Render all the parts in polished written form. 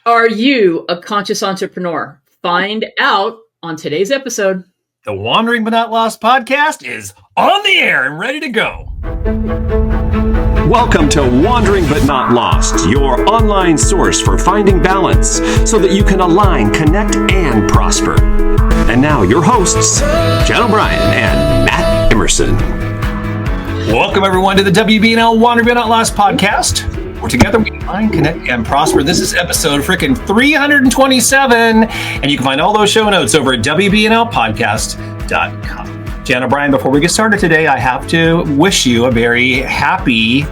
Are you a conscious entrepreneur? Find out on today's episode. The Wandering But Not Lost podcast is on the air and ready to go. Welcome to Wandering But Not Lost, your online source for finding balance so that you can align, connect, and prosper. And now your hosts, Jen O'Brien and Matt Emerson. Welcome everyone to the WBNL Wandering But Not Lost podcast. Where together we align, connect, and prosper. This is episode freaking 327, and you can find all those show notes over at WBNLpodcast.com. Jen O'Brien, before we get started today, I have to wish you a very happy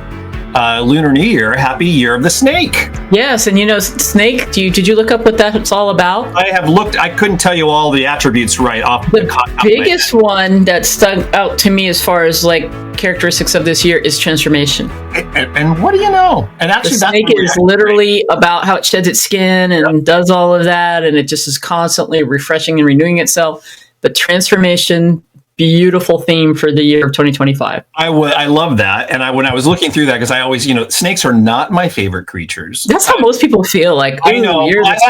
Lunar New Year. Happy Year of the Snake. Yes, and snake, did you look up what that's all about? I have looked. I couldn't tell you all the attributes right off the biggest one that stuck out to me as far as like characteristics of this year is transformation. And what do you know? And actually, the snake is literally about how it sheds its skin and does all of that, and it just is constantly refreshing and renewing itself. But transformation, beautiful theme for the year of 2025. I love that. And when I was looking through that, because I always, snakes are not my favorite creatures. That's how most people feel. Like, I know. I've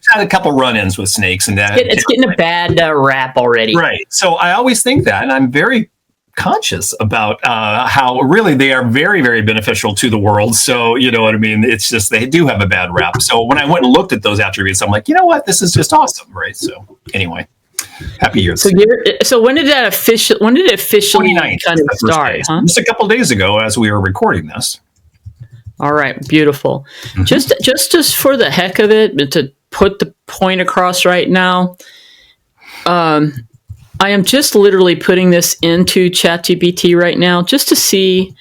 had a couple run-ins with snakes, and that it's getting a bad rap already. Right. So I always think that, and I'm very conscious about how really they are very, very beneficial to the world. So, you know what I mean? It's just, they do have a bad rap. So when I went and looked at those attributes, I'm like, you know what? This is just awesome. Right. So anyway, happy year. So when did it officially kind of start? Huh? Just a couple of days ago as we were recording this. All right. Beautiful. Mm-hmm. Just for the heck of it, to put the point across right now, I am just literally putting this into ChatGPT right now just to see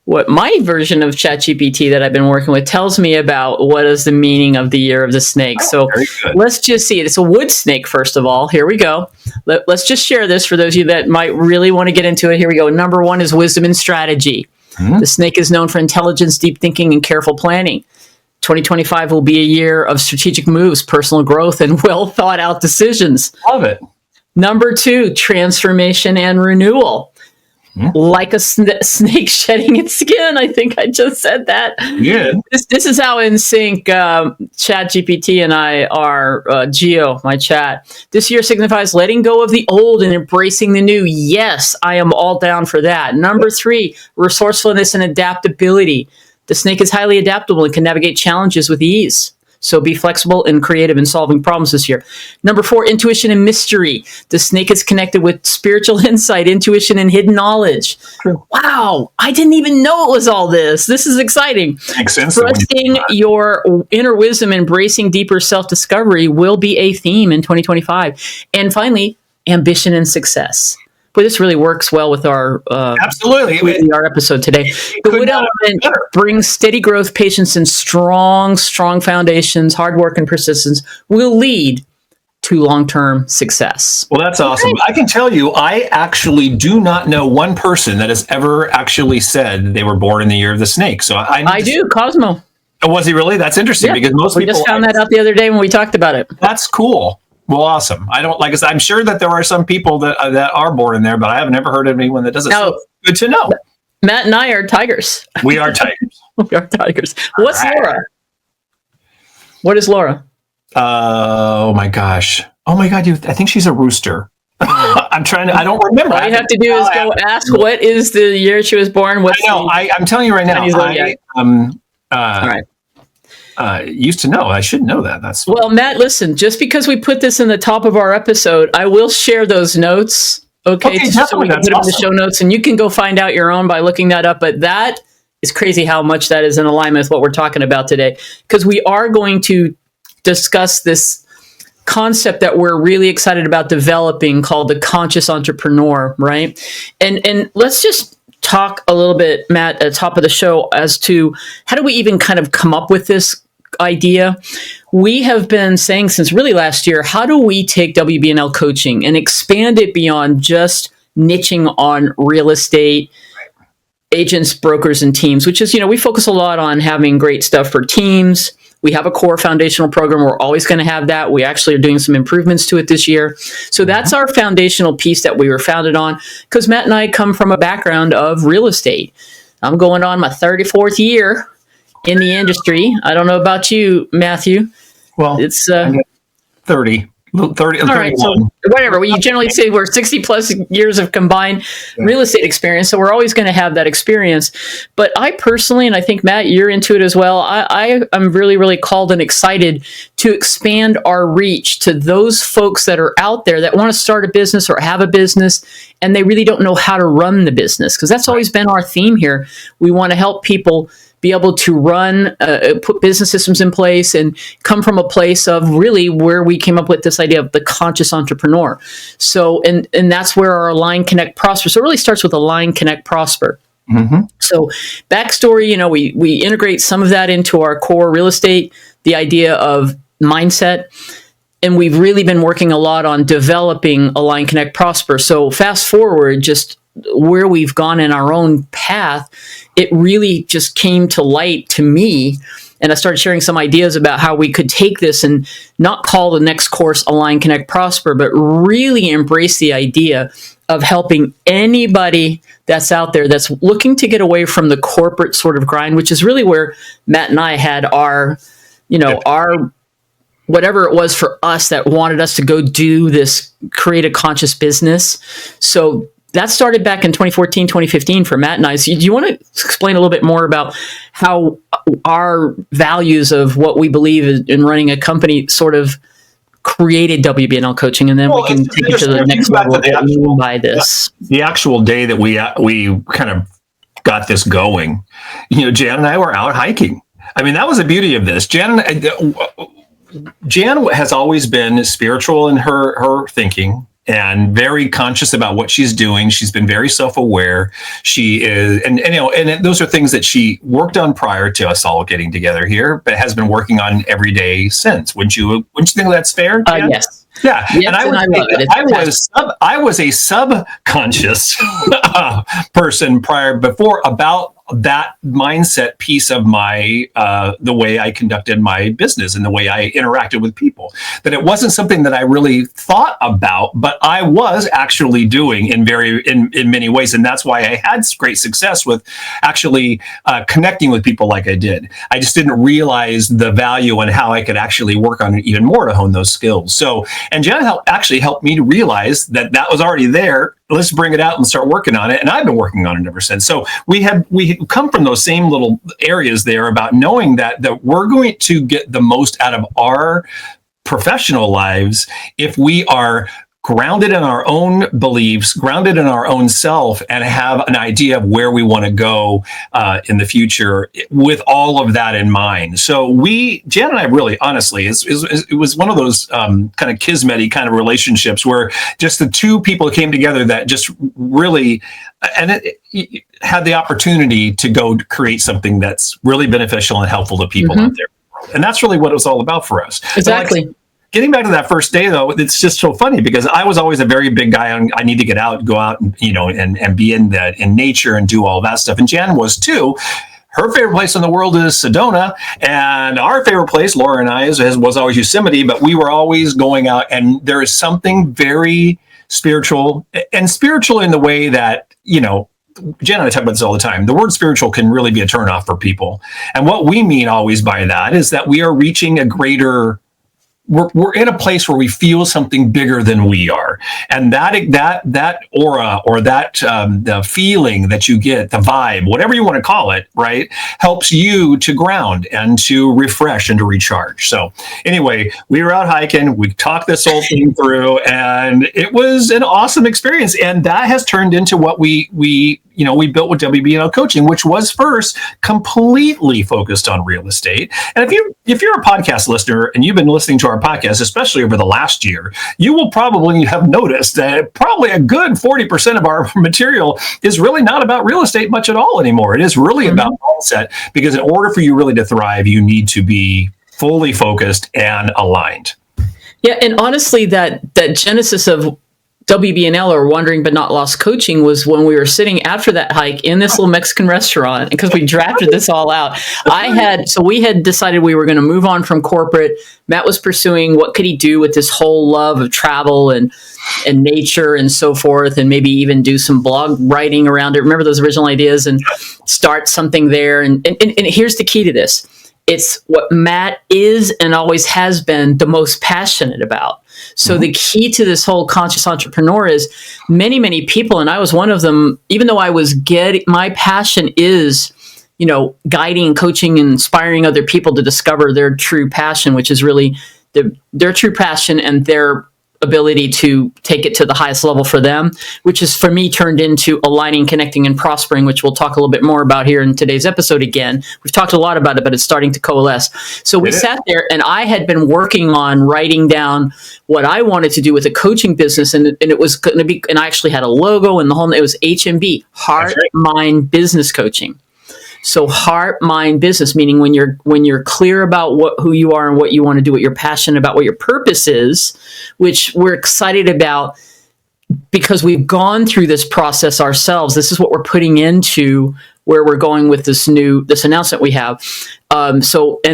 what my version of ChatGPT that I've been working with tells me about what is the meaning of the year of the snake. So let's just see it. It's a wood snake, first of all. Here we go. Let's just share this for those of you that might really want to get into it. Here we go. Number one is wisdom and strategy. Mm-hmm. The snake is known for intelligence, deep thinking, and careful planning. 2025 will be a year of strategic moves, personal growth, and well thought out decisions. Love it. Number two, transformation and renewal. Like a snake shedding its skin. I think I just said that. Yeah. This is how in sync ChatGPT and I are, Geo, my chat. This year signifies letting go of the old and embracing the new. Yes, I am all down for that. Number three, resourcefulness and adaptability. The snake is highly adaptable and can navigate challenges with ease. So be flexible and creative in solving problems this year. Number four, intuition and mystery. The snake is connected with spiritual insight, intuition, and hidden knowledge. True. Wow, I didn't even know it was all this. This is exciting. Makes sense. Trusting your inner wisdom, embracing deeper self-discovery will be a theme in 2025. And finally, ambition and success. But this really works well with our absolutely our episode today. The wood element brings steady growth, patience, and strong foundations. Hard work and persistence will lead to long-term success. Well, that's awesome. I can tell you, I actually do not know one person that has ever actually said they were born in the year of the snake. So I do. Cosmo. Oh, was he really? That's interesting because most people just found that out the other day when we talked about it. That's cool. Well, awesome. I don't like. I'm sure that there are some people that are born in there, but I have never heard of anyone that doesn't. No. So good to know. Matt and I are tigers. We are tigers. We are tigers. What's right. Laura? What is Laura? Oh my gosh. Oh my God. I think she's a rooster. I'm trying to. I don't remember. All you have to do is go ask what is the year she was born. I know. I'm telling you right now. All right. Used to know. I should know that. Well, Matt, listen, just because we put this in the top of our episode, I will share those notes. Okay, so we can put them in the show notes, and you can go find out your own by looking that up. But that is crazy how much that is in alignment with what we're talking about today, because we are going to discuss this concept that we're really excited about developing called the conscious entrepreneur, right? And let's just talk a little bit, Matt, at the top of the show as to how do we even kind of come up with this idea. We have been saying since really last year, how do we take WBNL coaching and expand it beyond just niching on real estate, agents, brokers, and teams, which is, we focus a lot on having great stuff for teams. We have a core foundational program. We're always going to have that. We actually are doing some improvements to it this year. So that's our foundational piece that we were founded on, because Matt and I come from a background of real estate. I'm going on my 34th year in the industry. I don't know about you, Matthew. Well, it's 30. 30, all right, so whatever. We generally say we're 60 plus years of combined real estate experience, so we're always going to have that experience. But I personally, and I think Matt, you're into it as well. I'm really, really called and excited to expand our reach to those folks that are out there that want to start a business or have a business, and they really don't know how to run the business, because that's always been our theme here. We want to help people be able to run, put business systems in place, and come from a place of really where we came up with this idea of the conscious entrepreneur. So, and that's where our Align, Connect, Prosper. So it really starts with Align, Connect, Prosper. Mm-hmm. So backstory, we integrate some of that into our core real estate, the idea of mindset. And we've really been working a lot on developing Align, Connect, Prosper. So fast forward, just where we've gone in our own path, it really just came to light to me. And I started sharing some ideas about how we could take this and not call the next course Align, Connect, Prosper, but really embrace the idea of helping anybody that's out there that's looking to get away from the corporate sort of grind, which is really where Matt and I had our whatever it was for us that wanted us to go do this, create a conscious business. So that started back in 2014, 2015 for Matt and I. So do you want to explain a little bit more about how our values of what we believe in running a company sort of created WBNL coaching, and then we can take it to the next level of what we mean by this. The actual day that we kind of got this going, Jan and I were out hiking. I mean, that was the beauty of this. Jan has always been spiritual in her thinking, and very conscious about what she's doing. She's been very self-aware. She is, and those are things that she worked on prior to us all getting together here, but has been working on every day since. Wouldn't you think that's fair? Yes. Yeah, yes, and I was a subconscious person before about that mindset piece of my the way I conducted my business and the way I interacted with people. That it wasn't something that I really thought about, but I was actually doing in many ways, and that's why I had great success with actually connecting with people like I did. I just didn't realize the value and how I could actually work on it even more to hone those skills. So, and Jen actually helped me to realize that was already there. Let's bring it out and start working on it. And I've been working on it ever since. So we come from those same little areas there about knowing that we're going to get the most out of our professional lives if we are grounded in our own beliefs, grounded in our own self, and have an idea of where we want to go in the future with all of that in mind. So Jan and I really, honestly, it was one of those kind of kismet-y kind of relationships where just the two people came together that just really, and it had the opportunity to go create something that's really beneficial and helpful to people out there. And that's really what it was all about for us. Exactly. Getting back to that first day, though, it's just so funny because I was always a very big guy on I need to go out and and be in nature and do all that stuff. And Jan was too. Her favorite place in the world is Sedona, and our favorite place, Laura and I, was always Yosemite. But we were always going out, and there is something very spiritual in the way that Jen and I talk about this all the time. The word spiritual can really be a turnoff for people, and what we mean always by that is that we are reaching a greater. We're in a place where we feel something bigger than we are, and that aura or that the feeling that you get, the vibe, whatever you want to call it, right, helps you to ground and to refresh and to recharge. So anyway, we were out hiking, we talked this whole thing through, and it was an awesome experience, and that has turned into what we built with WBNL coaching, which was first completely focused on real estate. And if you're a podcast listener and you've been listening to our podcast, especially over the last year, you will probably have noticed that probably a good 40% of our material is really not about real estate much at all anymore. It is really about mindset, because in order for you really to thrive, you need to be fully focused and aligned. Yeah, and honestly, that genesis of WBNL, or Wandering But Not Lost Coaching, was when we were sitting after that hike in this little Mexican restaurant, because we drafted this all out. We had decided we were going to move on from corporate. Matt was pursuing what could he do with this whole love of travel and nature and so forth, and maybe even do some blog writing around it. Remember those original ideas and start something there. And here's the key to this. it's what Matt is and always has been the most passionate about. So the key to this whole conscious entrepreneur is many, many people, and I was one of them, even though I was my passion is, guiding, coaching, and inspiring other people to discover their true passion, which is really their true passion and their ability to take it to the highest level for them, which is for me turned into aligning, connecting, and prospering, which we'll talk a little bit more about here in today's episode. Again, we've talked a lot about it, but it's starting to coalesce. So we sat there and I had been working on writing down what I wanted to do with a coaching business. And it was going to be, and I actually had a logo and it was HMB, Heart, Mind, Business Coaching. So heart, mind, business, meaning when you're clear about who you are and what you want to do, what you're passionate about, what your purpose is, which we're excited about because we've gone through this process ourselves. This is what we're putting into where we're going with this announcement we have. And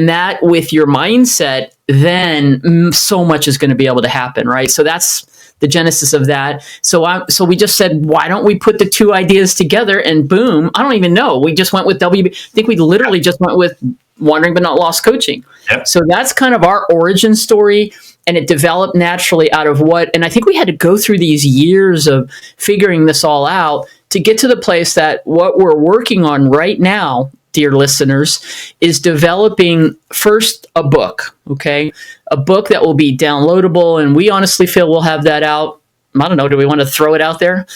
that with your mindset, then so much is going to be able to happen, right? So that's the genesis of that. So we just said, why don't we put the two ideas together, and boom, I don't even know. We just went with I think we literally just went with Wandering But Not Lost Coaching. Yep. So that's kind of our origin story, and it developed naturally out of and I think we had to go through these years of figuring this all out to get to the place that what we're working on right now, dear listeners, is developing first a book, okay? A book that will be downloadable, and we honestly feel we'll have that out. I don't know, do we want to throw it out there?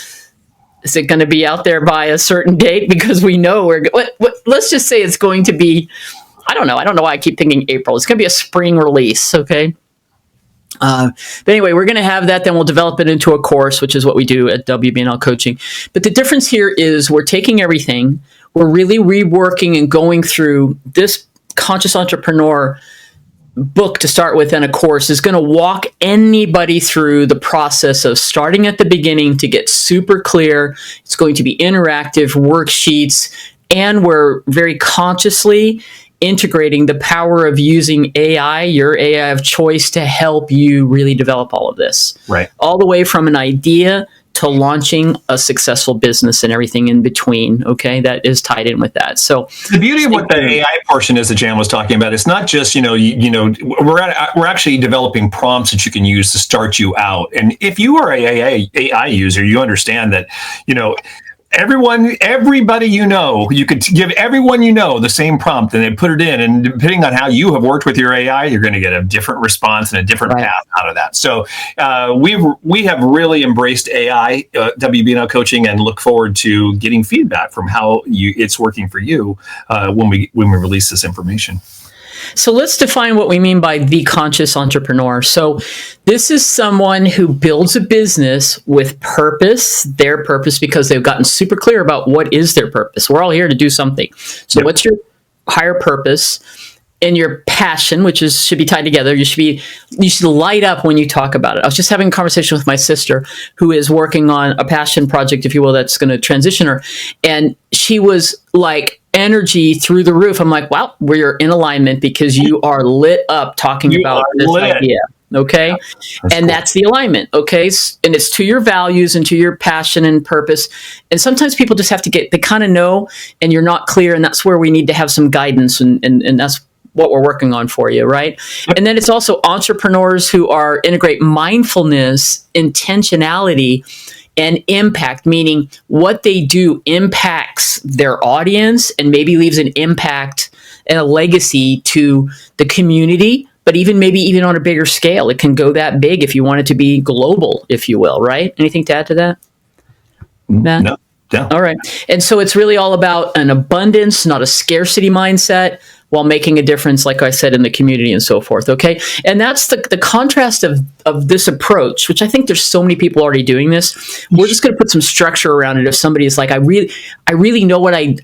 Is it going to be out there by a certain date? Because we know let's just say it's going to be, I don't know why I keep thinking April. It's going to be a spring release, okay? But anyway, we're going to have that. Then we'll develop it into a course, which is what we do at WBNL Coaching. But the difference here is we're taking everything, we're really reworking and going through this conscious entrepreneur book to start with, and a course is going to walk anybody through the process of starting at the beginning to get super clear. It's going to be interactive worksheets, and we're very consciously integrating the power of using AI, your AI of choice, to help you really develop all of this. Right. All the way from an idea to launching a successsul business and everything in between. Okay, that is tied in with that. So the beauty of what the AI portion is that Jan was talking about, it's not just we're actually developing prompts that you can use to start you out. And if you are a AI user, you understand that everybody you could give everyone the same prompt and they put it in, and depending on how you have worked with your AI, you're going to get a different response and a different path out of that. So we have really embraced AI, WBNL Coaching, and look forward to getting feedback from how it's working for you when we release this information. So let's define what we mean by the conscious entrepreneur. So this is someone who builds a business with purpose, their purpose, because they've gotten super clear about what is their purpose. We're all here to do something. So what's your higher purpose? And your passion, which should be tied together. You should light up when you talk about it. I was just having a conversation with my sister, who is working on a passion project, if you will, that's going to transition her. And she was like energy through the roof. I'm like, wow, we're in alignment because you are lit up talking about this idea. Okay. That's the alignment. Okay. And it's to your values and to your passion and purpose. And sometimes people just have to they kind of know, and you're not clear. And that's where we need to have some guidance. And that's what we're working on for you, right? And then it's also entrepreneurs who integrate mindfulness, intentionality, and impact, meaning what they do impacts their audience and maybe leaves an impact and a legacy to the community, but maybe even on a bigger scale. It can go that big if you want it to be global, if you will, right? Anything to add to that, Matt? No. Yeah. All right. And so it's really all about an abundance, not a scarcity mindset, while making a difference, like I said, in the community and so forth. Okay. And that's the contrast of this approach, which I think there's so many people already doing this. We're just going to put some structure around it. If somebody is like, I really know I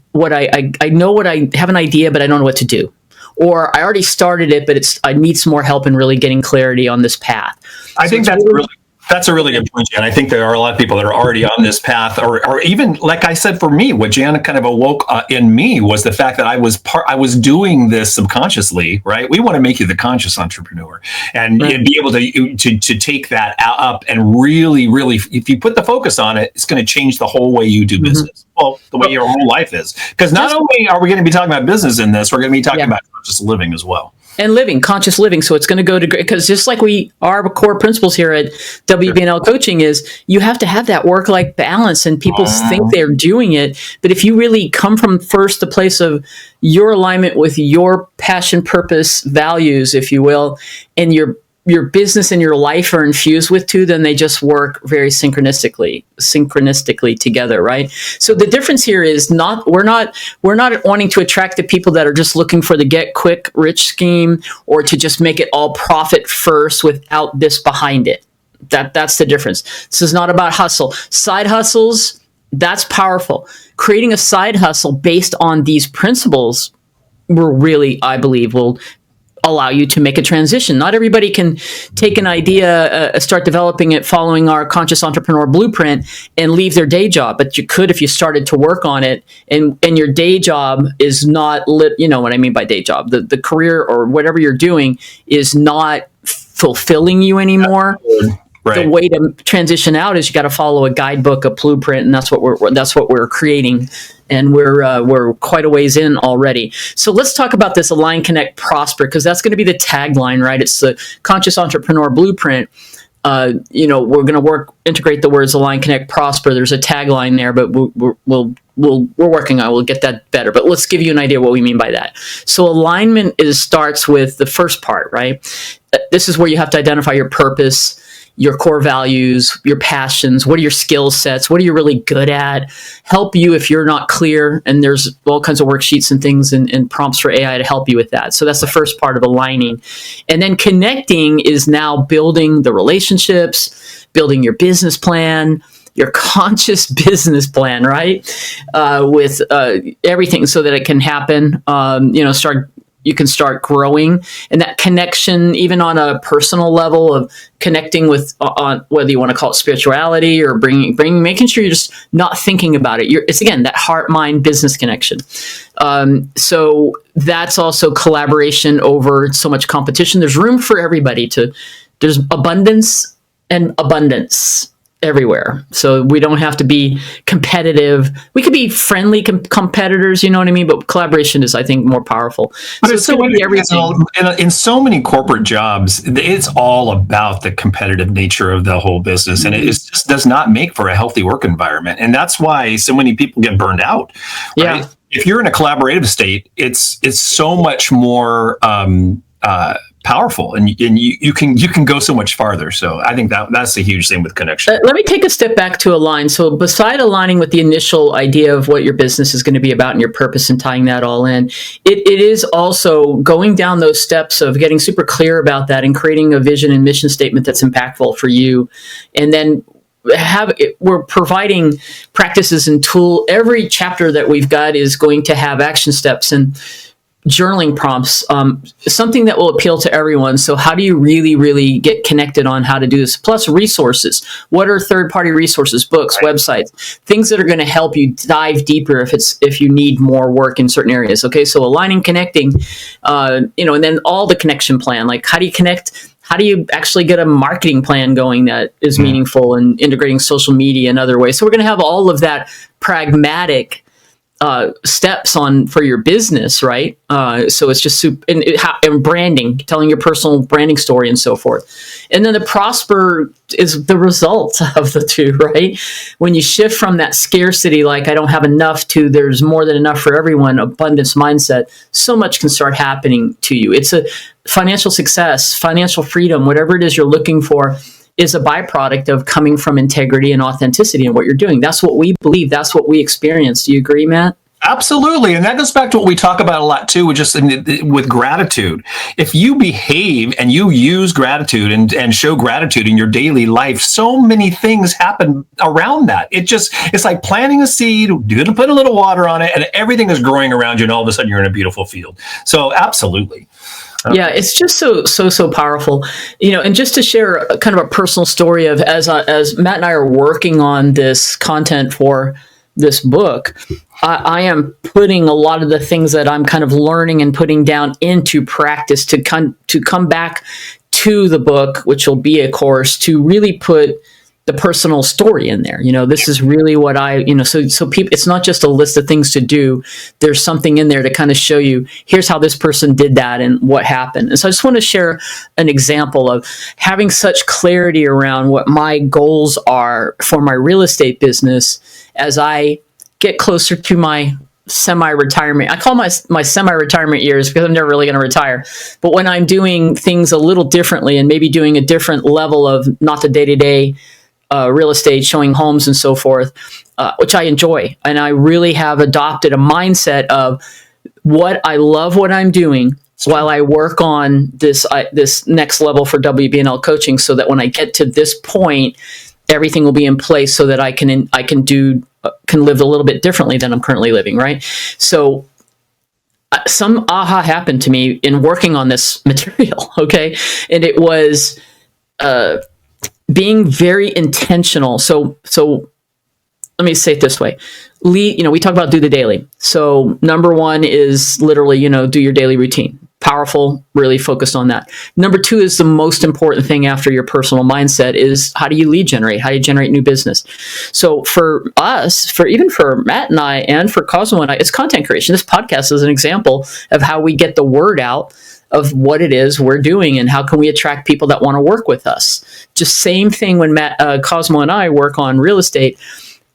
have an idea, but I don't know what to do. Or I already started it, but I need some more help in really getting clarity on this path. I think that's really That's a really good point, Jan. I think there are a lot of people that are already on this path, or even, like I said, for me, what Jan kind of awoke in me was the fact that I was doing this subconsciously, right? We want to make you the conscious entrepreneur, and right. Be able to take that up and really, really, if you put the focus on it, it's going to change the whole way you do business. Well, the way your whole life is, because not only are we going to be talking about business in this, we're going to be talking about conscious living as well. And conscious living. So it's going to go to, because just like our core principles here at WBNL Coaching is you have to have that work-life balance, and people think they're doing it. But if you really come from first the place of your alignment with your passion, purpose, values, if you will, and your business and your life are infused with two, then they just work very synchronistically together, right? So the difference here is we're not wanting to attract the people that are just looking for the get quick rich scheme, or to just make it all profit first without this behind it. That's the difference. This is not about hustle. Side hustles, that's powerful. Creating a side hustle based on these principles I believe will allow you to make a transition. Not everybody can take an idea, start developing it, following our conscious entrepreneur blueprint, and leave their day job. But you could if you started to work on it, and your day job is not lit. You know what I mean by day job? The career or whatever you're doing is not fulfilling you anymore. Right. The way to transition out is you got to follow a guidebook, a blueprint, and that's what we're creating. And we're quite a ways in already. So let's talk about this Align, Connect, Prosper, because that's going to be the tagline, right? It's the Conscious Entrepreneur Blueprint. We're going to integrate the words Align, Connect, Prosper. There's a tagline there, but we're working on it. We'll get that better. But let's give you an idea what we mean by that. So alignment starts with the first part, right? This is where you have to identify your purpose, your core values, your passions, what are your skill sets, what are you really good at, help you if you're not clear, and there's all kinds of worksheets and things and prompts for AI to help you with that. So that's the first part of aligning. And then connecting is now building the relationships, building your business plan, your conscious business plan, right? With everything so that it can happen, you can start growing, and that connection, even on a personal level of connecting with, on whether you want to call it spirituality or making sure you're just not thinking about it. It's again, that heart, mind, business connection. So that's also collaboration over so much competition. There's room for everybody there's abundance and abundance everywhere. So we don't have to be competitive. We could be friendly competitors, you know what I mean? But collaboration is, I think, more powerful. But so it's going to be everything. In so many corporate jobs, it's all about the competitive nature of the whole business. And it just does not make for a healthy work environment. And that's why so many people get burned out. Right? Yeah. If you're in a collaborative state, it's so much more powerful, and you can go so much farther. So I think that's a huge thing with connection. Let me take a step back to align. So beside aligning with the initial idea of what your business is going to be about and your purpose and tying that all in, it is also going down those steps of getting super clear about that and creating a vision and mission statement that's impactful for you. And then we're providing practices and tool. Every chapter that we've got is going to have action steps and journaling prompts, something that will appeal to everyone. So how do you really, really get connected on how to do this? Plus resources. What are third-party resources, books, websites, things that are going to help you dive deeper if you need more work in certain areas. Okay, so aligning, connecting, and then all the connection plan. Like how do you connect? How do you actually get a marketing plan going that is meaningful, and integrating social media in other ways? So we're going to have all of that pragmatic steps on for your business, right? So it's just and branding, telling your personal branding story and so forth. And then the prosper is the result of the two, right? When you shift from that scarcity, like I don't have enough, to there's more than enough for everyone, abundance mindset, so much can start happening to you. It's a financial success, financial freedom, whatever it is you're looking for, is a byproduct of coming from integrity and authenticity in what you're doing. That's what we believe. That's what we experience. Do you agree, Matt? Absolutely. And that goes back to what we talk about a lot too, with gratitude. If you behave and you use gratitude and show gratitude in your daily life, so many things happen around that. It's like planting a seed, you're going to put a little water on it, and everything is growing around you, and all of a sudden you're in a beautiful field. So absolutely. Yeah, it's just so powerful, and just to share a kind of a personal story of as Matt and I are working on this content for this book, I am putting a lot of the things that I'm kind of learning and putting down into practice to come back to the book, which will be a course, to really put the personal story in there. This is really what so people, it's not just a list of things to do. There's something in there to kind of show you, here's how this person did that and what happened. And so I just want to share an example of having such clarity around what my goals are for my real estate business as I get closer to my semi-retirement. I call my semi-retirement years because I'm never really going to retire. But when I'm doing things a little differently and maybe doing a different level of not the day-to-day real estate, showing homes and so forth, which I enjoy. And I really have adopted a mindset of I love what I'm doing while I work on this next level for WBNL coaching, so that when I get to this point, everything will be in place so that I can live a little bit differently than I'm currently living. Right. So some aha happened to me in working on this material. Okay. And it was, being very intentional. So let me say it this way. We talk about do the daily. So number one is literally, do your daily routine. Powerful, really focused on that. Number two is the most important thing after your personal mindset is how do you lead generate? How do you generate new business? So for us, even for Matt and I, and for Cosmo and I, it's content creation. This podcast is an example of how we get the word out of what it is we're doing and how can we attract people that want to work with us. Just same thing when Cosmo and I work on real estate,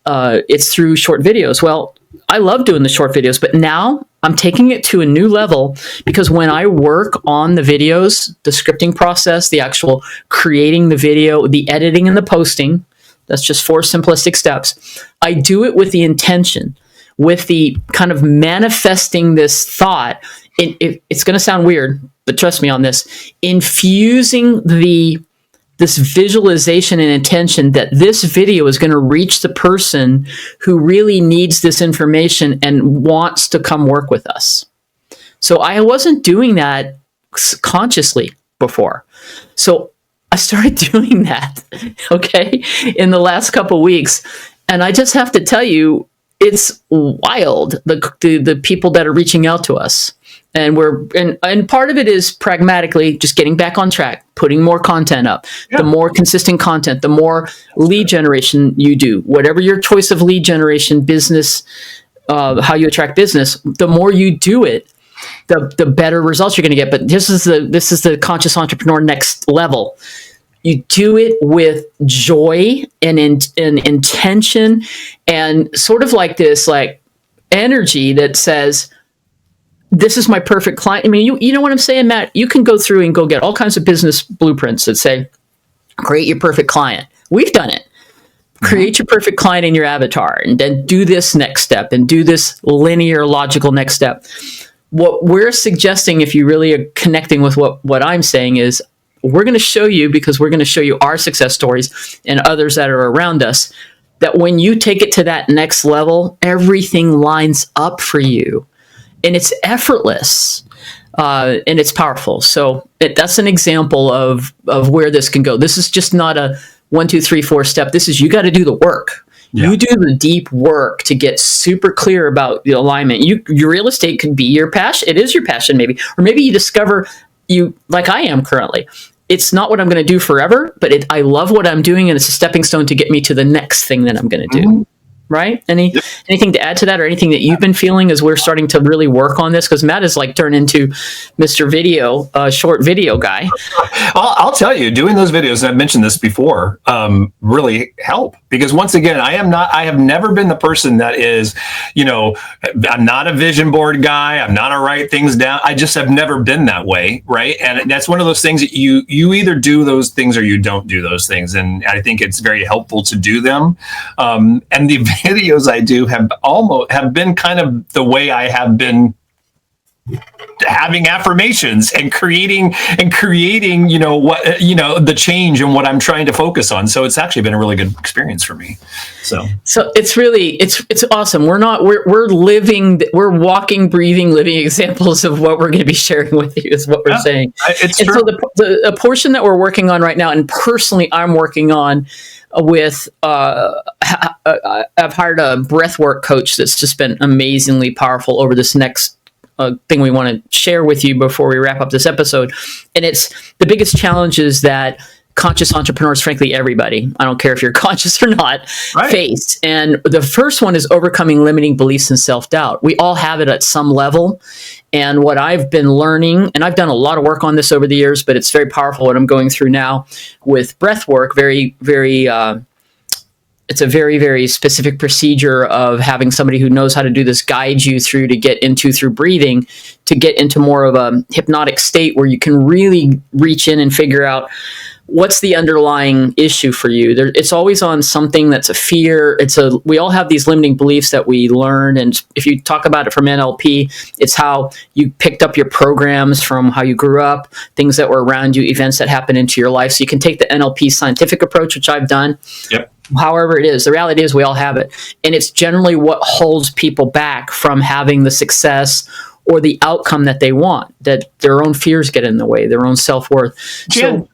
it's through short videos. Well, I love doing the short videos, but now I'm taking it to a new level because when I work on the videos, the scripting process, the actual creating the video, the editing and the posting, that's just 4 simplistic steps. I do it with the intention, with the kind of manifesting this thought. It's going to sound weird, but trust me on this, infusing this visualization and intention that this video is going to reach the person who really needs this information and wants to come work with us. So I wasn't doing that consciously before. So I started doing that, okay, in the last couple of weeks. And I just have to tell you, it's wild, the people that are reaching out to us. And part of it is pragmatically just getting back on track, putting more content up. Yeah. The more consistent content, the more lead generation you do, whatever your choice of lead generation business, how you attract business, the more you do it, the better results you're going to get. But this is the conscious entrepreneur next level. You do it with joy and intention and sort of like this energy that says, this is my perfect client. I mean, you know what I'm saying, Matt? You can go through and go get all kinds of business blueprints that say, create your perfect client. We've done it. Create your perfect client in your avatar and then do this next step and do this linear, logical next step. What we're suggesting, if you really are connecting with what I'm saying, is we're going to show you, because we're going to show you our success stories and others that are around us, that when you take it to that next level, everything lines up for you. And it's effortless, and it's powerful. So that's an example of where this can go. This is just not a 1, 2, 3, 4 step. This is, you got to do the work. Yeah. You do the deep work to get super clear about the alignment. Your real estate could be your passion. It is your passion, maybe. Or maybe you discover like I am currently. It's not what I'm going to do forever, but I love what I'm doing, and it's a stepping stone to get me to the next thing that I'm going to do. Mm-hmm. Right? Anything to add to that, or anything that you've been feeling as we're starting to really work on this? Because Matt is turned into Mr. Video, short video guy. I'll tell you, doing those videos, and I've mentioned this before, really help. Because once again, I have never been the person that is, I'm not a vision board guy. I'm not a write things down. I just have never been that way. Right. And that's one of those things that you either do those things or you don't do those things. And I think it's very helpful to do them. And the videos I do have been kind of the way I have been having affirmations and creating, the change and what I'm trying to focus on. So it's actually been a really good experience for me. So it's really, it's awesome. We're walking, breathing, living examples of what we're going to be sharing with you is what we're saying. It's true. So the portion that we're working on right now, and personally I'm working on with, I've hired a breathwork coach that's just been amazingly powerful over this next thing we want to share with you before we wrap up this episode. And it's the biggest challenge is that conscious entrepreneurs, frankly, everybody, I don't care if you're conscious or not, face. And the first one is overcoming limiting beliefs and self-doubt. We all have it at some level. And what I've been learning, and I've done a lot of work on this over the years, but it's very powerful what I'm going through now with breath work, it's a very, very specific procedure of having somebody who knows how to do this guide you through breathing, to get into more of a hypnotic state where you can really reach in and figure out what's the underlying issue for you. It's always on something that's a fear. We all have these limiting beliefs that we learn. And if you talk about it from NLP, it's how you picked up your programs from how you grew up, things that were around you, events that happened into your life. So you can take the NLP scientific approach, which I've done. Yep. However it is, the reality is we all have it. And it's generally what holds people back from having the success or the outcome that they want, that their own fears get in the way, their own self-worth. Jan,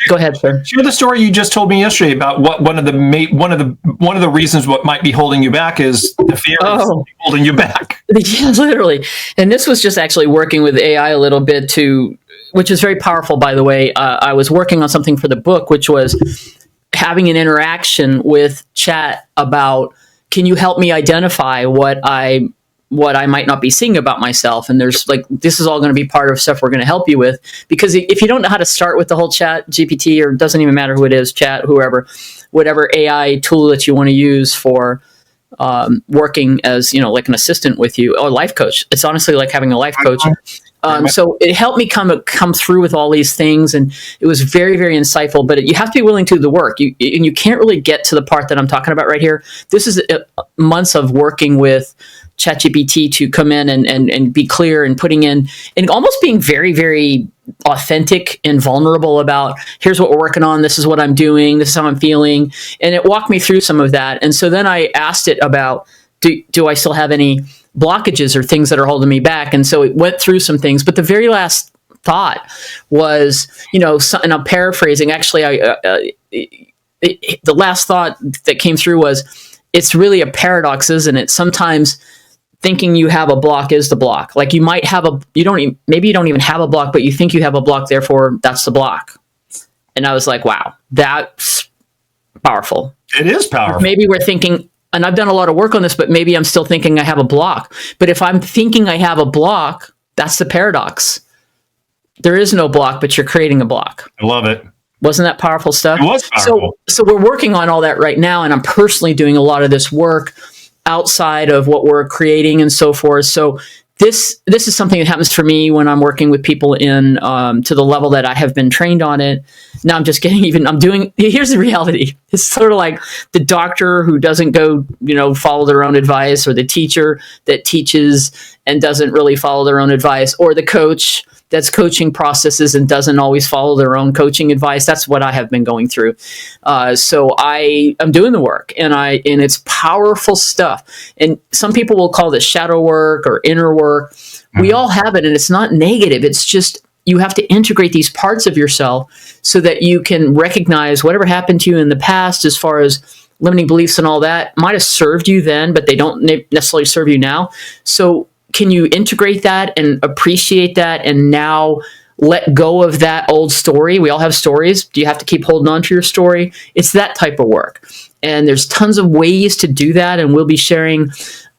Go ahead, sir. Share the story you just told me yesterday about what one of the reasons what might be holding you back is the fear of holding you back. Yeah, literally. And this was just actually working with AI a little bit which is very powerful, by the way. I was working on something for the book, which was having an interaction with chat about, can you help me identify what I might not be seeing about myself? And there's this is all going to be part of stuff we're going to help you with, because if you don't know how to start with the whole chat GPT, or it doesn't even matter who it is, chat, whatever AI tool that you want to use for working as, like an assistant with you, or life coach. It's honestly like having a life coach. So it helped me come through with all these things, and it was very, very insightful. But you have to be willing to do the work. You can't really get to the part that I'm talking about right here. This is months of working with ChatGPT to come in and be clear and putting in and almost being very, very authentic and vulnerable about, here's what we're working on, this is what I'm doing, this is how I'm feeling. And it walked me through some of that. And so then I asked it about, do I still have any blockages or things that are holding me back? And so it went through some things, but the very last thought was, and I'm paraphrasing, actually, the last thought that came through was, it's really a paradox, isn't it? Sometimes thinking you have a block is the block. Like you might have maybe you don't even have a block, but you think you have a block, therefore that's the block. And I was like, wow, that's powerful. It is powerful. Maybe we're thinking, and I've done a lot of work on this, but maybe I'm still thinking I have a block. But if I'm thinking I have a block, that's the paradox. There is no block, but you're creating a block. I love it. Wasn't that powerful stuff? It was powerful. So we're working on all that right now, and I'm personally doing a lot of this work outside of what we're creating and so forth. So this is something that happens for me when I'm working with people in to the level that I have been trained on it. Now here's the reality. It's sort of like the doctor who doesn't go, follow their own advice, or the teacher that teaches and doesn't really follow their own advice, or the coach that's coaching processes and doesn't always follow their own coaching advice. That's what I have been going through. So I am doing the work, and it's powerful stuff. And some people will call this shadow work or inner work. Mm-hmm. We all have it, and it's not negative. It's just you have to integrate these parts of yourself so that you can recognize whatever happened to you in the past as far as limiting beliefs and all that might have served you then, but they don't necessarily serve you now. So can you integrate that and appreciate that and now let go of that old story? We all have stories. Do you have to keep holding on to your story? It's that type of work. And there's tons of ways to do that. And we'll be sharing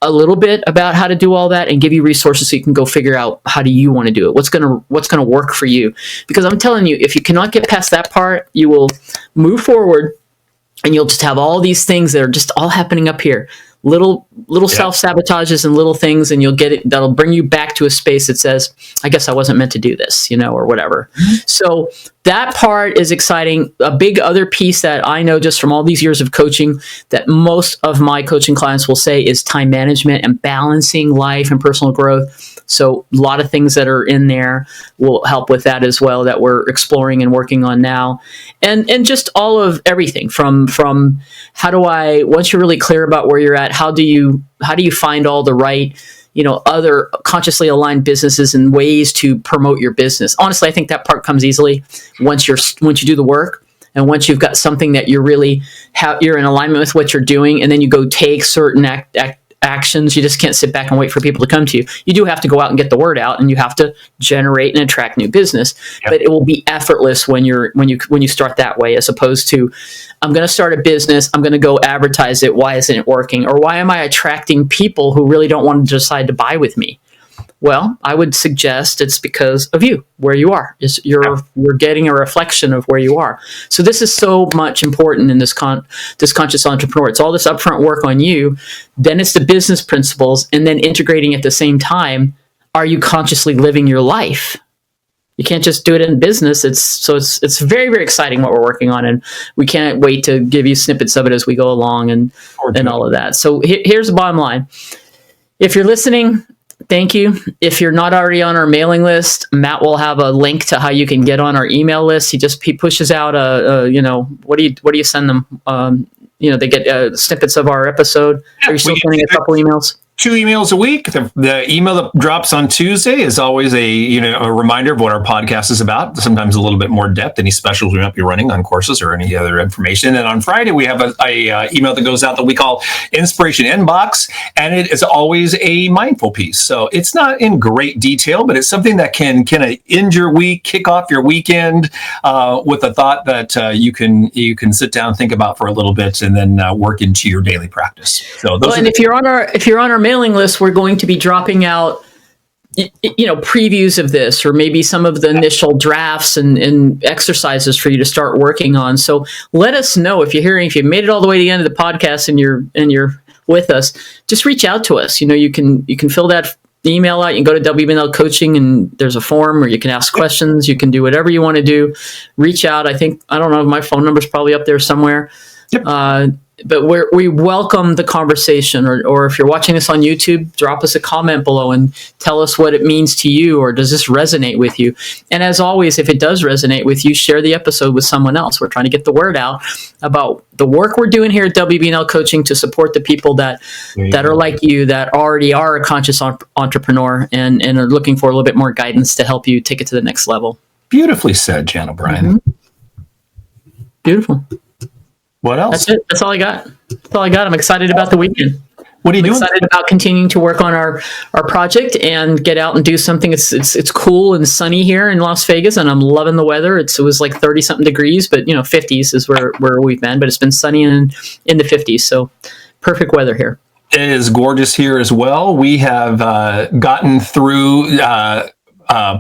a little bit about how to do all that and give you resources so you can go figure out how do you want to do it? What's going to work for you? Because I'm telling you, if you cannot get past that part, you will move forward and you'll just have all these things that are just all happening up here. Little self-sabotages and little things, and you'll get it. That'll bring you back to a space that says, I guess I wasn't meant to do this, or whatever. Mm-hmm. So that part is exciting. A big other piece that I know just from all these years of coaching that most of my coaching clients will say is time management and balancing life and personal growth. So a lot of things that are in there will help with that as well, that we're exploring and working on now. And just all of everything from how do I, once you're really clear about where you're at, how do you find all the right, other consciously aligned businesses and ways to promote your business. Honestly, I think that part comes easily once you do the work. And once you've got something that you're really you're in alignment with what you're doing, and then you go take certain actions. You just can't sit back and wait for people to come to you. You do have to go out and get the word out, and you have to generate and attract new business. Yep. But it will be effortless when you start that way, as opposed to, I'm going to start a business, I'm going to go advertise it. Why isn't it working? Or why am I attracting people who really don't want to decide to buy with me? Well, I would suggest it's because of you, where you are. You're getting a reflection of where you are. So this is so much important in this conscious entrepreneur. It's all this upfront work on you. Then it's the business principles, and then integrating at the same time. Are you consciously living your life? You can't just do it in business. It's very, very exciting what we're working on, and we can't wait to give you snippets of it as we go along and all of that. So here's the bottom line. If you're listening, thank you. If you're not already on our mailing list, Matt will have a link to how you can get on our email list. He pushes out what do you send them? They get snippets of our episode. Are you still sending a couple emails? 2 emails a week. The email that drops on Tuesday is always a reminder of what our podcast is about. Sometimes a little bit more depth, any specials we might be running on courses or any other information. And on Friday, we have a email that goes out that we call Inspiration Inbox, and it is always a mindful piece. So it's not in great detail, but it's something that can end your week, kick off your weekend with a thought that you can sit down and think about for a little bit, and then work into your daily practice. So if you're on our mailing list, we're going to be dropping out previews of this, or maybe some of the initial drafts and exercises for you to start working on. So let us know if you've made it all the way to the end of the podcast and you're with us. Just reach out to us. You can fill that email out. You can go to WBNL Coaching, and there's a form where you can ask questions. You can do whatever you want to do. Reach out. I don't know, my phone number's probably up there somewhere. Yep. But we welcome the conversation, or if you're watching this on YouTube, drop us a comment below and tell us what it means to you, or does this resonate with you? And as always, if it does resonate with you, share the episode with someone else. We're trying to get the word out about the work we're doing here at WBNL Coaching to support the people that are like you, that already are a conscious entrepreneur and are looking for a little bit more guidance to help you take it to the next level. Beautifully said, Jan O'Brien. Mm-hmm. Beautiful. What else? That's it. That's all I got. I'm excited about the weekend. What are you doing? Excited about continuing to work on our project and get out and do something. It's cool and sunny here in Las Vegas, and I'm loving the weather. It was like 30 something degrees, but 50s is where we've been. But it's been sunny and in the 50s, so perfect weather here. It is gorgeous here as well. We have gotten through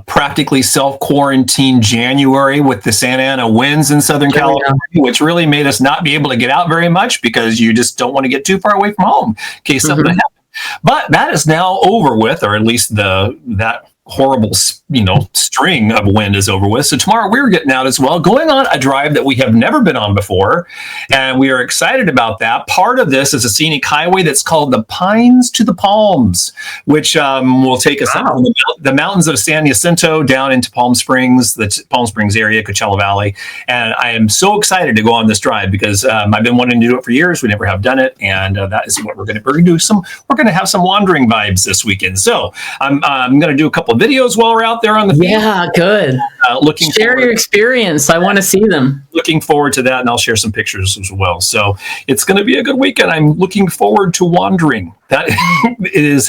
practically self-quarantine January with the Santa Ana winds in Southern California, which really made us not be able to get out very much, because you just don't want to get too far away from home in case something happens. But that is now over with, or at least that horrible, string of wind is over with. So tomorrow we're getting out as well, going on a drive that we have never been on before, and we are excited about that. Part of this is a scenic highway that's called the Pines to the Palms, which will take us up from the mountains of San Jacinto down into Palm Springs, the Palm Springs area, Coachella Valley. And I am so excited to go on this drive, because I've been wanting to do it for years. We never have done it, and that is what we're going to do. We're going to have some wandering vibes this weekend. So I'm going to do a couple of videos while we're out there on the field. Yeah, good. Share your experience. I want to see them. Looking forward to that, and I'll share some pictures as well. So it's going to be a good weekend. I'm looking forward to wandering. That is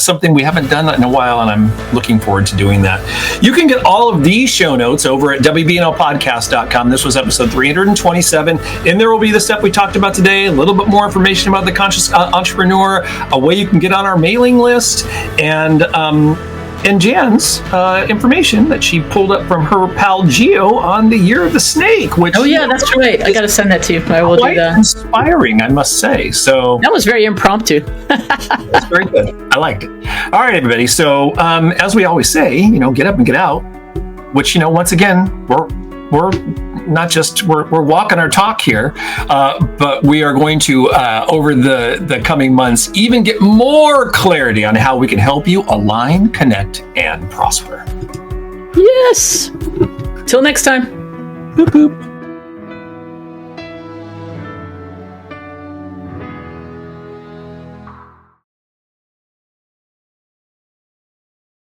something we haven't done in a while, and I'm looking forward to doing that. You can get all of these show notes over at WBNLpodcast.com. This was episode 327. In there will be the stuff we talked about today, a little bit more information about the conscious entrepreneur, a way you can get on our mailing list, and Jan's information that she pulled up from her pal Geo on the Year of the Snake. Which that's right. I got to send that to you. I will do that. Inspiring, I must say. So that was very impromptu. That's very good. I liked it. All right, everybody. So as we always say, get up and get out. Which once again, we're not just we're walking our talk here, but we are going to over the coming months even get more clarity on how we can help you align, connect, and prosper. Yes. Till next time. Boop, boop.